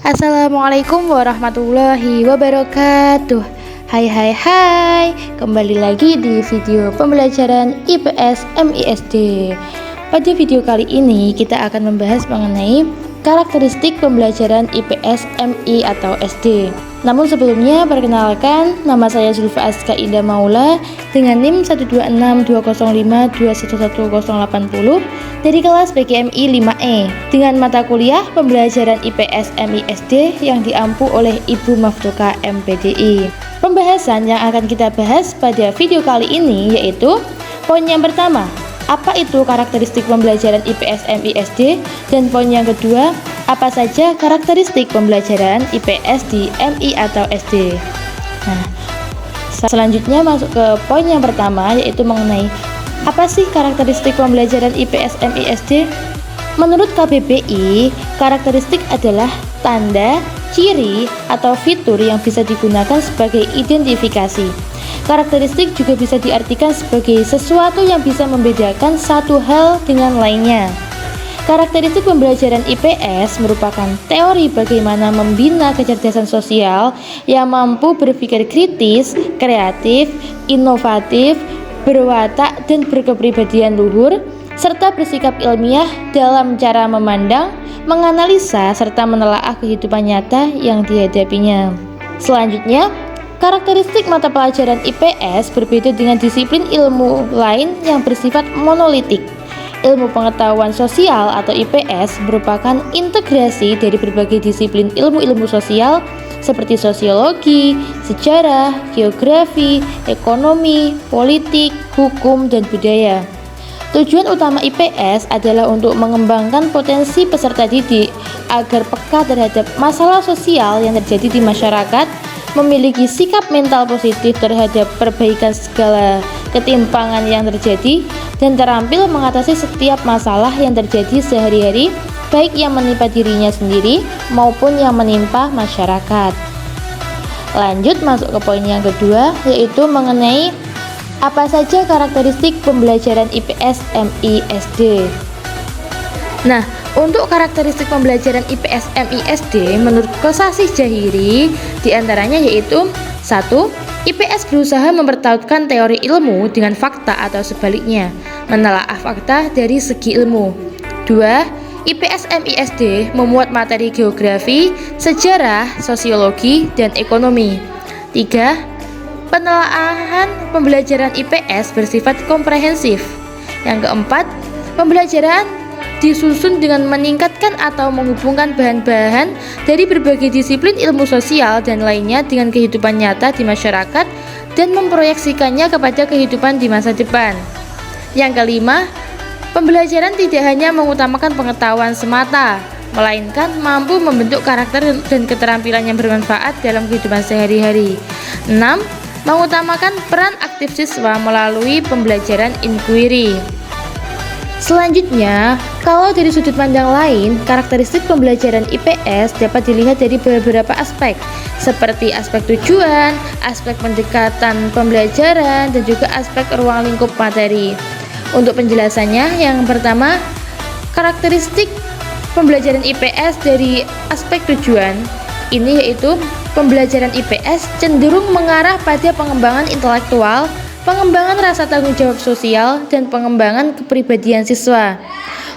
Assalamualaikum warahmatullahi wabarakatuh. Hai, kembali lagi di video pembelajaran IPS MISD. Pada video kali ini kita akan membahas mengenai karakteristik pembelajaran IPS MI atau SD. Namun sebelumnya perkenalkan, nama saya Zulfa Aska Indah Maula dengan NIM 1262052111080 dari kelas PGMI 5E dengan mata kuliah pembelajaran IPS MISD yang diampu oleh Ibu Maftuka MPDI. Pembahasan yang akan kita bahas pada video kali ini yaitu poin yang pertama, apa itu karakteristik pembelajaran IPS MISD, dan poin yang kedua, apa saja karakteristik pembelajaran IPS di MI atau SD. Nah, selanjutnya masuk ke poin yang pertama yaitu mengenai apa sih karakteristik pembelajaran IPS MISD? Menurut KBBI, karakteristik adalah tanda, ciri, atau fitur yang bisa digunakan sebagai identifikasi. Karakteristik juga bisa diartikan sebagai sesuatu yang bisa membedakan satu hal dengan lainnya. Karakteristik pembelajaran IPS merupakan teori bagaimana membina kecerdasan sosial yang mampu berpikir kritis, kreatif, inovatif, berwatak, dan berkepribadian luhur, serta bersikap ilmiah dalam cara memandang, menganalisa, serta menelaah kehidupan nyata yang dihadapinya. Selanjutnya, karakteristik mata pelajaran IPS berbeda dengan disiplin ilmu lain yang bersifat monolitik. Ilmu pengetahuan sosial atau IPS merupakan integrasi dari berbagai disiplin ilmu-ilmu sosial seperti sosiologi, sejarah, geografi, ekonomi, politik, hukum, dan budaya. Tujuan utama IPS adalah untuk mengembangkan potensi peserta didik agar peka terhadap masalah sosial yang terjadi di masyarakat, memiliki sikap mental positif terhadap perbaikan segala ketimpangan yang terjadi, dan terampil mengatasi setiap masalah yang terjadi sehari-hari, baik yang menimpa dirinya sendiri maupun yang menimpa masyarakat. Lanjut masuk ke poin yang kedua, yaitu mengenai apa saja karakteristik pembelajaran IPS MISD. Nah, untuk karakteristik pembelajaran IPS MISD menurut Kosasih Jahiri diantaranya yaitu 1. IPS berusaha mempertautkan teori ilmu dengan fakta atau sebaliknya, menelaah fakta dari segi ilmu. 2. IPS MISD memuat materi geografi, sejarah, sosiologi, dan ekonomi. 3. Penelaahan pembelajaran IPS bersifat komprehensif. Yang keempat, pembelajaran disusun dengan meningkatkan atau menghubungkan bahan-bahan dari berbagai disiplin ilmu sosial dan lainnya dengan kehidupan nyata di masyarakat dan memproyeksikannya kepada kehidupan di masa depan. Yang kelima, pembelajaran tidak hanya mengutamakan pengetahuan semata, melainkan mampu membentuk karakter dan keterampilan yang bermanfaat dalam kehidupan sehari-hari. 6. Mengutamakan peran aktif siswa melalui pembelajaran inquiry. Selanjutnya, kalau dari sudut pandang lain, karakteristik pembelajaran IPS dapat dilihat dari beberapa aspek, seperti aspek tujuan, aspek pendekatan pembelajaran, dan juga aspek ruang lingkup materi. Untuk penjelasannya, yang pertama, karakteristik pembelajaran IPS dari aspek tujuan, ini yaitu pembelajaran IPS cenderung mengarah pada pengembangan intelektual, pengembangan rasa tanggung jawab sosial, dan pengembangan kepribadian siswa.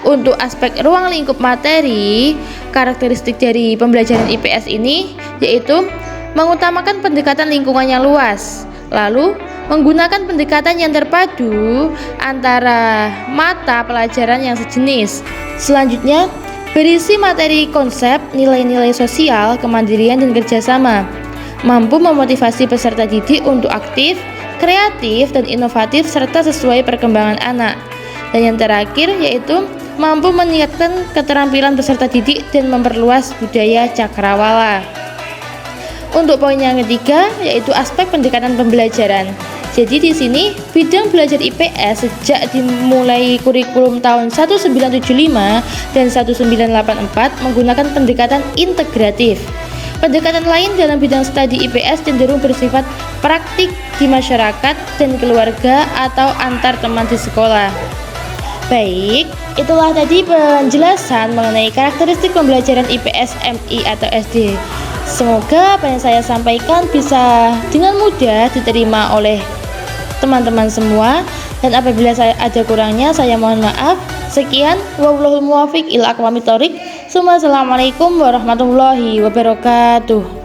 Untuk aspek ruang lingkup materi, karakteristik dari pembelajaran IPS ini yaitu mengutamakan pendekatan lingkungan yang luas, lalu menggunakan pendekatan yang terpadu antara mata pelajaran yang sejenis. Selanjutnya, berisi materi konsep, nilai-nilai sosial, kemandirian, dan kerjasama, mampu memotivasi peserta didik untuk aktif, kreatif, dan inovatif serta sesuai perkembangan anak. Dan yang terakhir yaitu mampu meningkatkan keterampilan peserta didik dan memperluas budaya cakrawala. Untuk poin yang ketiga yaitu aspek pendekatan pembelajaran. Jadi di sini bidang belajar IPS sejak dimulai kurikulum tahun 1975 dan 1984 menggunakan pendekatan integratif. Pendekatan lain dalam bidang studi IPS cenderung bersifat praktik di masyarakat dan keluarga atau antar teman di sekolah. Baik, Itulah tadi penjelasan mengenai karakteristik pembelajaran IPS, MI atau SD. Semoga apa yang saya sampaikan bisa dengan mudah diterima oleh teman-teman semua, dan apabila saya ada kurangnya saya mohon maaf. Sekian, wallahul muwaffiq ila aqwamit thoriq. Assalamualaikum warahmatullahi wabarakatuh.